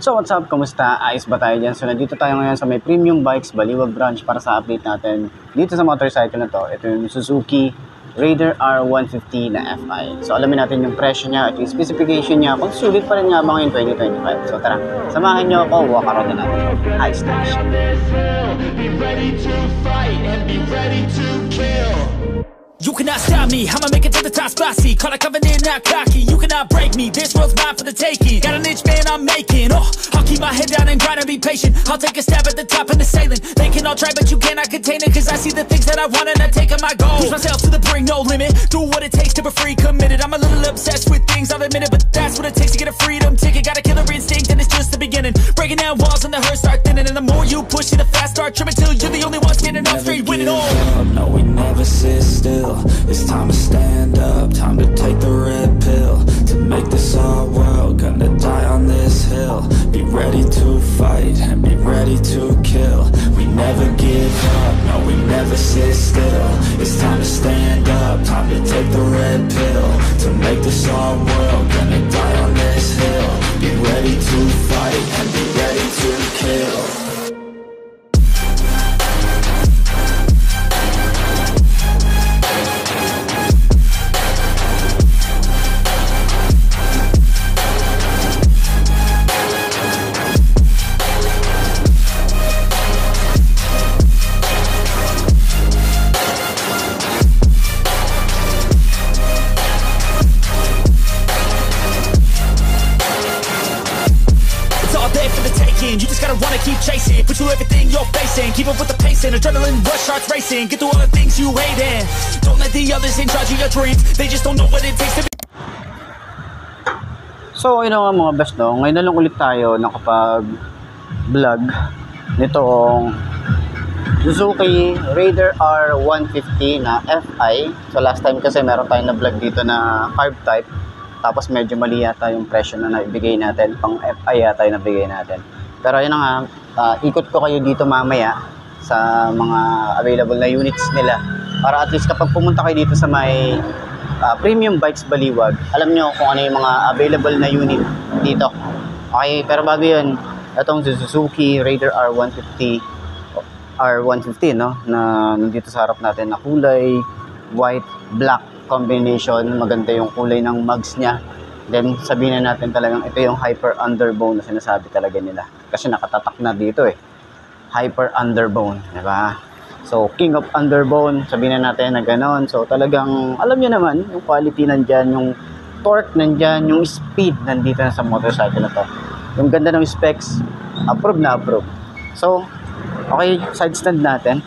So what's up? Kamusta? Ayos ba tayo dyan? So nandito tayo ngayon sa may Premium Bikes Baliwag branch para sa update natin dito sa motorcycle na to. Ito yung Suzuki Raider R150 na FI. So alamin natin yung presyo niya at yung specification niya kung sulit pa rin nga ba ngayon 2025. So tara, samahan niyo ako, walk around na natin. High stage. Be ready to fight and be ready to kill. You cannot stop me, I'ma make it to the top spicy. Call it coming in, not cocky. You cannot break me, this world's mine for the taking. Got an itch, man, I'm making. I'll keep my head down and grind and be patient. I'll take a stab at the top and the sailing. They can all try, but you cannot contain it. Cause I see the things that I want and I take on my goal. Push myself to the brink, no limit. Do what it takes to be free, committed. I'm a little obsessed with things, I'll admit it. But that's what it takes to get a freedom ticket. Got a killer instinct and it's just the beginning. Breaking down walls and the hurt start thinning. And the more you push it, the fast start trimming. Till you're the only one standing up straight, winning all. No, we never sit still. It's time to stand up, time to take the red pill. To make this our world, gonna die on this hill. Be ready to fight and be ready to kill. We never give up, no, we never sit still. It's time to stand up, time to take the red pill. To make this our world, gonna die on this hill. Be ready to fight and be ready to kill. You just gotta wanna keep chasing. Put you everything you're facing. Keep up with the pace and adrenaline rush starts racing. Get through all the things you hate and don't let the others in charge of your dreams. They just don't know what it takes to be. So yun nga mga best, no? Ngayon na lang ulit tayo nakapag-vlog nitong Suzuki Raider R150 na FI. So last time kasi meron tayong na-vlog dito na carb type. Tapos medyo mali yata yung presyo na naibigay natin. Pang FI yata yung nabigay natin. Pero yun nga, ikot ko kayo dito mamaya sa mga available na units nila. Para at least kapag pumunta kayo dito sa may Premium Bikes Baliwag, alam nyo kung ano yung mga available na unit dito. Okay, pero bago yun, itong Suzuki Raider R150, no? Na nandito sa harap natin na kulay white, black combination. Maganda yung kulay ng mugs niya. Then sabihin na natin talagang ito yung hyper underbone na sinasabi talaga nila. Kasi nakatatak na dito eh. Hyper underbone, di ba? So king of underbone, sabihin na natin na gano'n. So talagang alam niyo naman, yung quality nandyan, yung torque nandyan, yung speed nandito na sa motorcycle na to. Yung ganda ng specs, approve na approve. So, okay, side stand natin.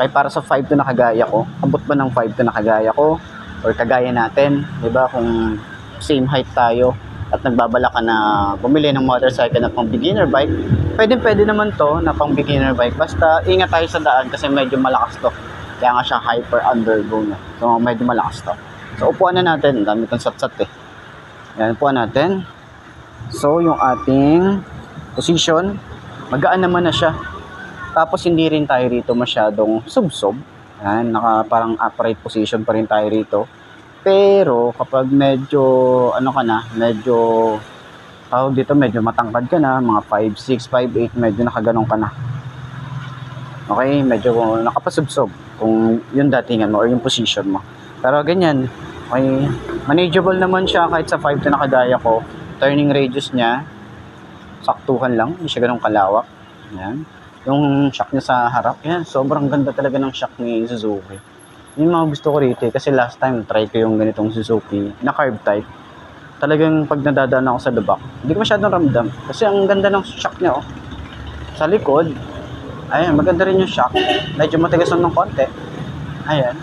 Kaya para sa 5 to na kagaya ko, abot ba ng 5 to na kagaya ko? Or kagaya natin, di ba? Kung same height tayo at nagbabala ka na bumili ng motorcycle na pang beginner bike, pwede naman to na pang beginner bike. Basta ingat tayo sa daan kasi medyo malakas to. Kaya nga siya hyper underbone na. So medyo malakas to. So upuan na natin. Dami itong sat-sat eh. Yan, upuan natin. So yung ating position, magaan naman na siya. Tapos hindi rin tayo rito masyadong sub-sub. Yan, parang upright position pa rin tayo rito. Pero kapag medyo ano ka na, medyo tawag dito, medyo matangkad ka na, mga 5'6", 5'8", medyo nakaganong ka na. Okay, medyo nakapasubsob kung yung datingan mo or yung position mo. Pero ganyan, okay, manageable naman siya kahit sa 5 na nakagaya ko. Turning radius niya, saktuhan lang, hindi siya ganong kalawak. Yan. Yung shock niya sa harap, yan, sobrang ganda talaga ng shock ni Suzuki. Yung mga gusto ko rito kasi last time try ko yung ganitong Suzuki na carb type. Talagang pag nadadaan ako sa lubak, hindi ko masyadong ramdam kasi ang ganda ng shock niya, oh. Sa likod, ayan, maganda rin yung shock. Medyo matigas ng konti. Ayan.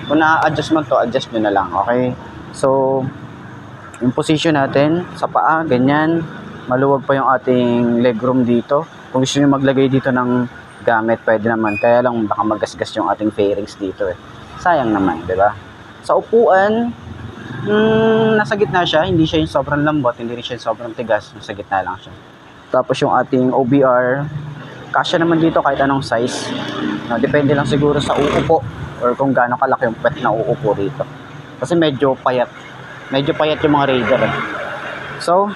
Kung na-adjust man to, adjust nyo na lang, okay? So, yung position natin sa paa, ganyan. Maluwag pa yung ating legroom dito. Kung gusto nyo maglagay dito ng gamit, pwede naman. Kaya lang baka magasgas yung ating fairings dito eh. Sayang naman, di ba? Sa upuan, nasa gitna siya. Hindi siya yung sobrang lambot, hindi rin siya yung sobrang tigas. Nasa gitna lang siya. Tapos yung ating OBR, kasya naman dito kahit anong size. Depende lang siguro sa uupo or kung gaano kalaki yung pet na uupo dito. Kasi medyo payat. Medyo payat yung mga Raider eh. So,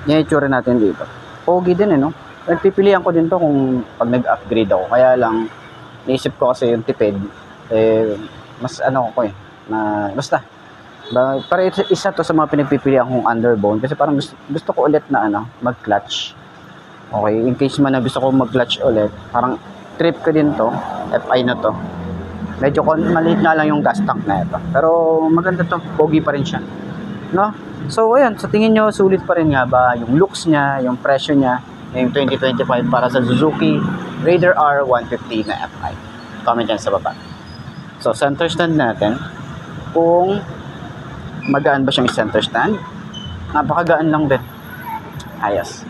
yan yung itsura natin dito. pogi din no. Nagpipilian ko din to kung pag nag-upgrade ako. Kaya lang, naisip ko kasi yung tipid, mas ano ko na basta. Para isa to sa mga pinagpipilian kong underbone kasi parang gusto ko ulit na mag-clutch. Okay, in case man na gusto ko mag-clutch ulit, parang trip ko din to, FI na to. Medyo maliit nga lang yung gas tank na ito. Pero maganda to, pogi pa rin siya. No? So ayan, sa tingin nyo sulit pa rin nga ba yung looks niya, yung presyo niya, yung 2025 para sa Suzuki Raider R 150 na FI? Comment dyan sa baba. So center stand natin, kung magaan ba siyang center stand, napakagaan lang din. Ayos.